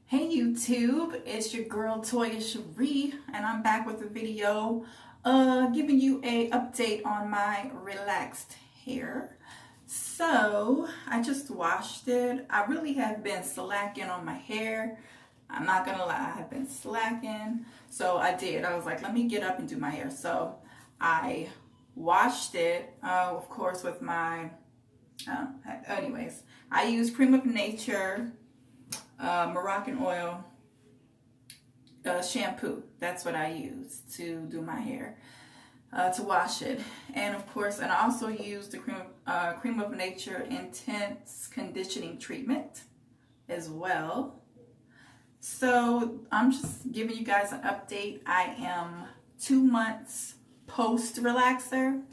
Hey YouTube, it's your girl Toya Cherie, and I'm back with a video giving you a update on my relaxed hair. So I just washed it. I really have been slacking on my hair. I'm not gonna lie, I've been slacking. So I was like, let me get up and do my hair. So I washed it, of course, with my anyways, I use Cream of Nature, Moroccan oil, shampoo. That's what I use to do my hair, to wash it. And of course, and I also use the Cream of Nature Intense Conditioning Treatment as well. So I'm just giving you guys an update. I am 2 months post relaxer.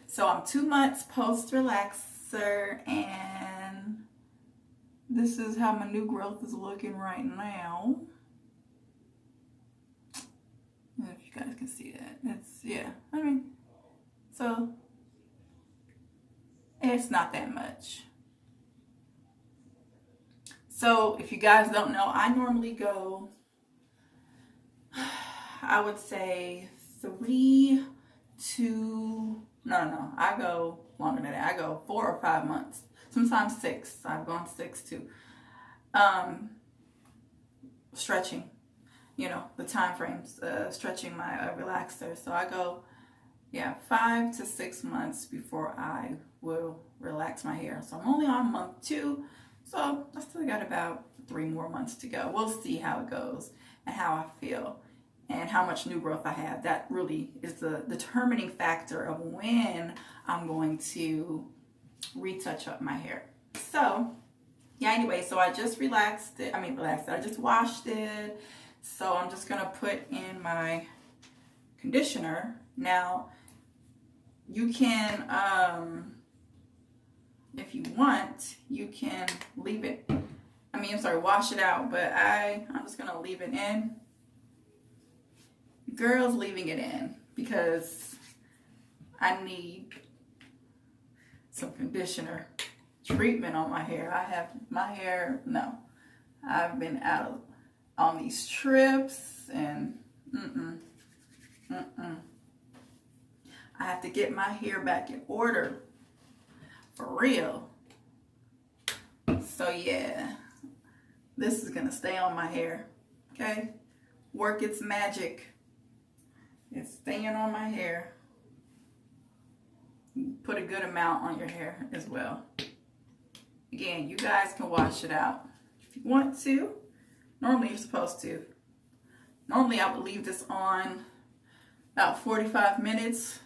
So I'm 2 months post relaxer, and this is how my new growth is looking right now. If you guys can see that. So it's not that much. So if you guys don't know, I normally go, I would say I go longer than that. I go 4 or 5 months, sometimes 6. I've gone 6 too. Stretching, the time frames, stretching my relaxer. So I go, 5 to 6 months before I will relax my hair. So I'm only on month 2, so I still got about 3 more months to go. We'll see how it goes and how I feel and how much new growth I have. That really is the determining factor of when I'm going to retouch up my hair. So anyway, so I just relaxed it. I just washed it. So I'm just gonna put in my conditioner. Now, you can, if you want, you can leave it. Wash it out, but I'm just gonna leave it in. Girls, leaving it in because I need some conditioner treatment on my hair. I've been out on these trips and I have to get my hair back in order for real. So yeah, this is gonna stay on my hair, okay? Work its magic. It's staying on my hair. Put a good amount on your hair as well. Again, you guys can wash it out if you want to. Normally you're supposed to. Normally I would leave this on about 45 minutes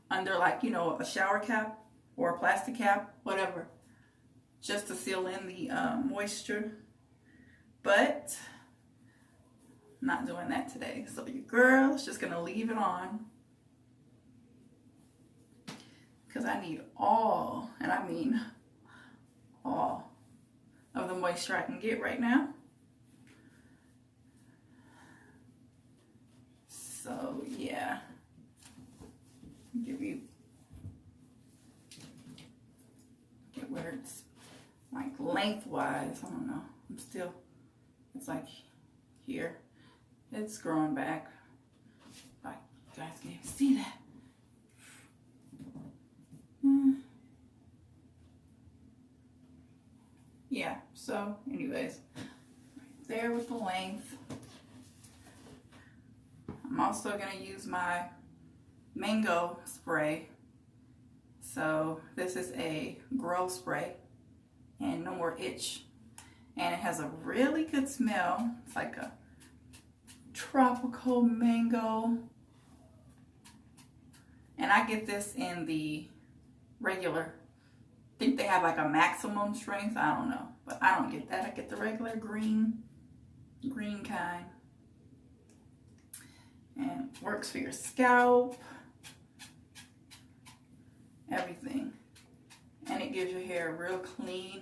under a shower cap or a plastic cap, whatever, just to seal in the moisture. But I'm not doing that today. So your girl is just gonna leave it on because I need all, and I mean all, of the moisture I can get right now. So yeah, get where it's like lengthwise. I don't know. It's like here. It's growing back. Like, you guys can even see that. Yeah, so anyways, right there with the length. I'm also going to use my mango spray. So this is a grow spray and no more itch. And it has a really good smell. It's like a tropical mango. And I get this in the regular, I think they have like a maximum strength. I don't know, but I don't get that. I get the regular green kind. And works for your scalp, everything. And it gives your hair a real clean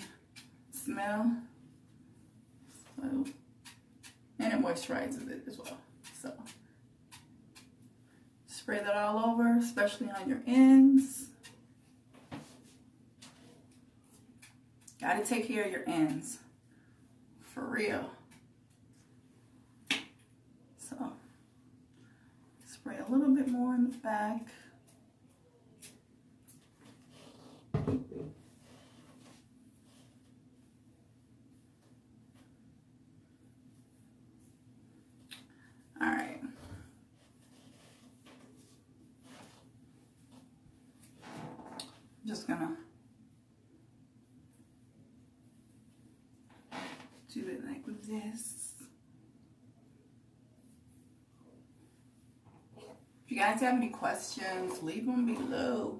smell. So, and it moisturizes it as well. So spray that all over, especially on your ends. Gotta take care of your ends, for real. in the back. All right. Just gonna do it like this. If you guys have any questions, leave them below.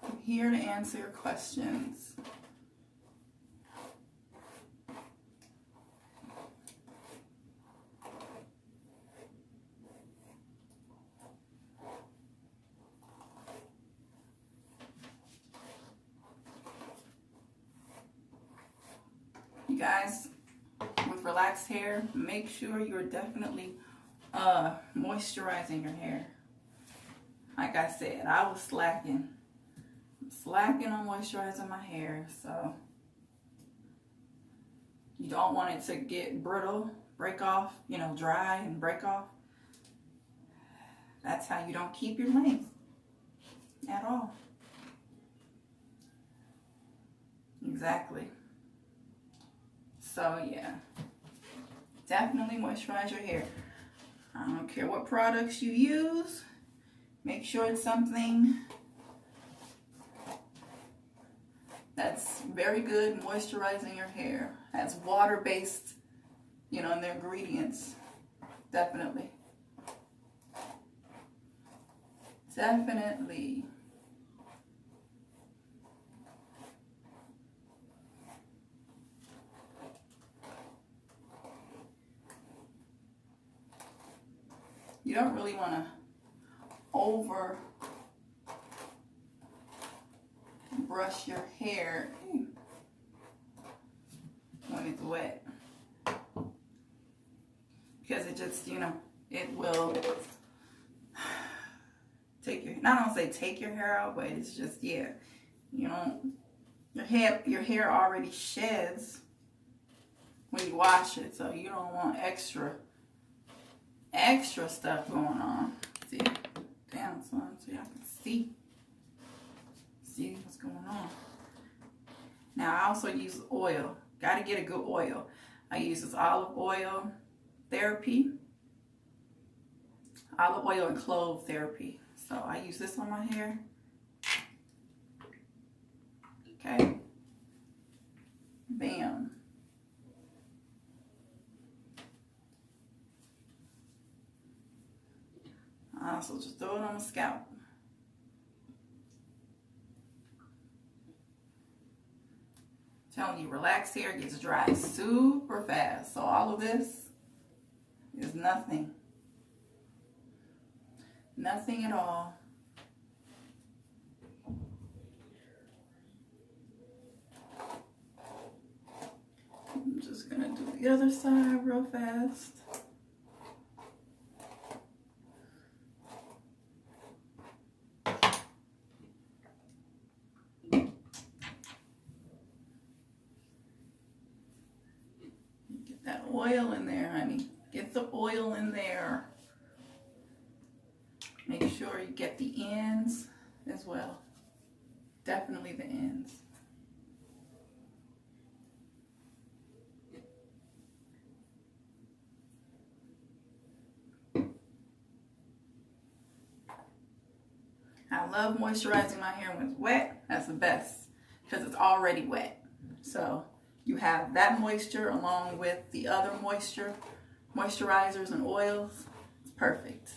I'm here to answer your questions. You guys, with relaxed hair, make sure you're definitely moisturizing your hair. Like I said, I was slacking on moisturizing my hair, so you don't want it to get brittle, break off, you know, dry and break off. That's how you don't keep your length at all. Exactly. So yeah, definitely moisturize your hair. I don't care what products you use. Make sure it's something that's very good moisturizing your hair. Has water-based, you know, in the ingredients. Definitely. Definitely. You don't really want to over brush your hair when it's wet, because it just, you know, it will take your, not only say take your hair out, but it's just, yeah, you know, your hair already sheds when you wash it, so you don't want extra stuff going on. See, down some so y'all can see what's going on. Now I also use oil. Gotta get a good oil. I use this olive oil therapy. Olive oil and clove therapy. So I use this on my hair. Okay. Bam. I also just throw it on the scalp. Telling you, relaxed hair gets dry super fast. So all of this is nothing. Nothing at all. I'm just gonna do the other side real fast. Get that oil in there, honey. Get the oil in there. Make sure you get the ends as well. Definitely the ends. I love moisturizing my hair when it's wet. That's the best because it's already wet. So you have that moisture along with the other moisturizers and oils. It's perfect.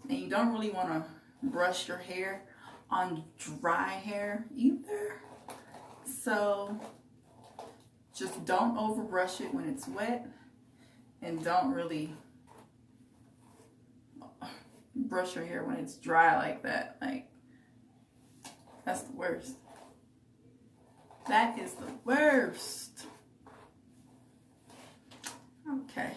And you don't really want to brush your hair on dry hair either. So just don't overbrush it when it's wet, and don't really brush your hair when it's dry like that. Like, that's the worst. That is the worst. Okay.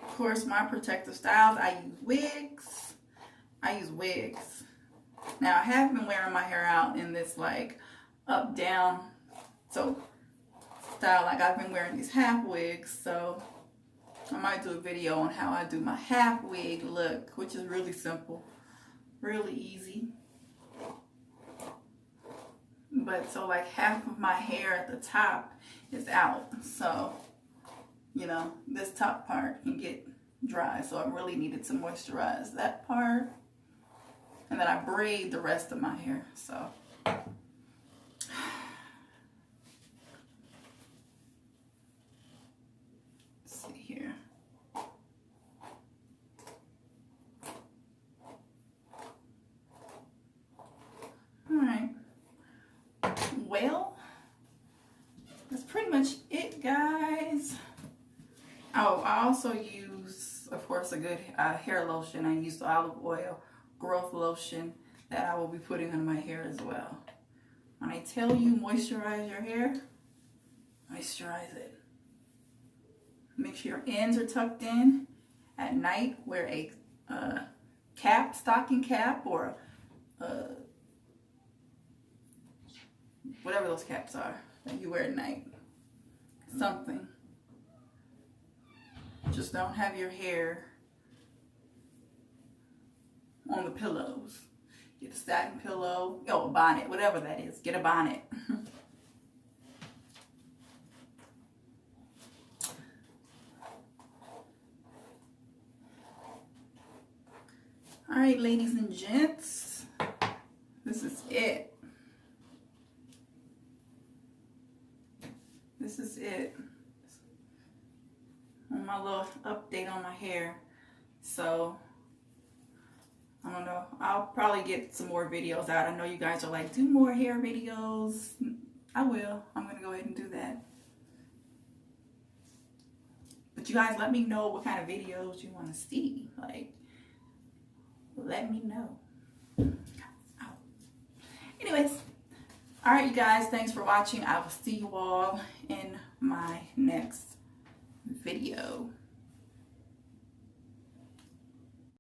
Of course, my protective styles, I use wigs. Now I have been wearing my hair out in this like up down so style, like I've been wearing these half wigs, so I might do a video on how I do my half wig look, which is really simple, really easy. But so like half of my hair at the top is out, so you know this top part can get dry, so I really needed to moisturize that part, and then I braid the rest of my hair. So let's see here. All right, well, that's pretty much it, guys. Oh, I also use, of course, a good hair lotion. I use olive oil growth lotion that I will be putting on my hair as well. When I tell you moisturize your hair, moisturize it. Make sure your ends are tucked in. At night, wear a cap, stocking cap, or whatever those caps are that you wear at night. Something. Just don't have your hair on the pillows. Get a satin pillow, a bonnet, whatever that is. Get a bonnet. All right, ladies and gents, this is it. This is it. My little update on my hair. So I don't know, I'll probably get some more videos out. I know you guys are like, do more hair videos. I will. I'm gonna go ahead and do that. But you guys let me know what kind of videos you want to see. Like, let me know. Oh. Anyways, all right, you guys, thanks for watching. I will see you all in my next video.